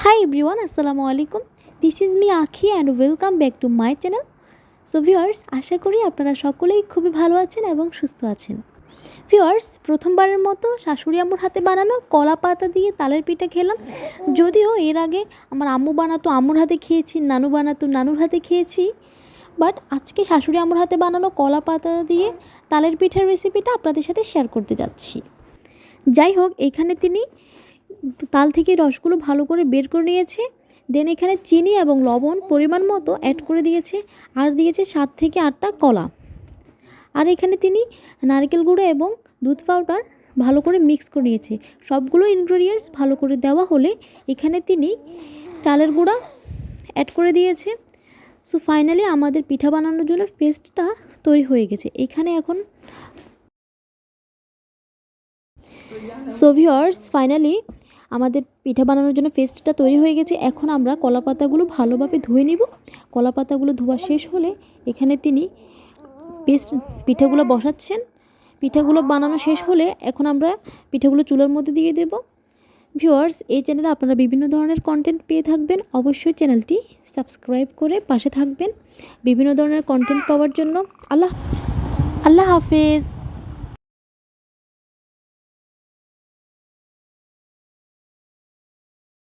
Hi everyone, Assalamu alaikum. This is me Akhi and welcome back to my channel. So viewers, আশা করি আপনারা সকলেই খুবই ভালো আছেন এবং সুস্থ আছেন। ভিউয়ার্স, প্রথমবারের মতো শাশুড়ি আম্মুর হাতে বানানো কলা পাতা দিয়ে তালের পিঠা খেলাম। যদিও এর আগে আমার আম্মু বানাতো, আম্মুর হাতে খেয়েছি, নানু বানাতো, নানুর হাতে খেয়েছি। বাট আজকে শাশুড়ি আম্মুর হাতে বানানো কলা পাতা দিয়ে তালের পিঠার রেসিপিটা আপনাদের সাথে শেয়ার করতে যাচ্ছি। যাই হোক, এখানে তিনি তাল থেকে রসগুলো ভালো করে বের করে নিয়েছে। দেন এখানে চিনি এবং লবণ পরিমাণ মতো অ্যাড করে দিয়েছে, আর দিয়েছে 7 থেকে 8টা কলা। আর এখানে তিনি নারকেল গুঁড়ো এবং দুধ পাউডার ভালো করে মিক্স করে নিয়েছে। সবগুলো ইনগ্রেডিয়েন্টস ভালো করে দেওয়া হলে এখানে তিনি চালের গুঁড়া অ্যাড করে দিয়েছে। সো ফাইনালি আমাদের পিঠা বানানোর জন্য পেস্টটা তৈরি হয়ে গেছে। এখানে এখন ভিউয়ার্স, ফাইনালি আমাদের পিঠা বানানোর জন্য পেস্টটা তৈরি হয়ে গেছে। এখন আমরা কলা পাতাগুলো ভালোভাবে ধুয়ে নিব। কলা পাতাগুলো ধোয়া শেষ হলে এখানে তিনি পিঠাগুলো বসাচ্ছেন। পিঠাগুলো বানানো শেষ হলে এখন আমরা পিঠাগুলো চুলার মধ্যে দিয়ে দেব। ভিউয়ার্স, এই চ্যানেলে আপনারা বিভিন্ন ধরনের কন্টেন্ট পেয়ে থাকবেন। অবশ্যই চ্যানেলটি সাবস্ক্রাইব করে পাশে থাকবেন বিভিন্ন ধরনের কন্টেন্ট পাওয়ার জন্য। আল্লাহ হাফেজ।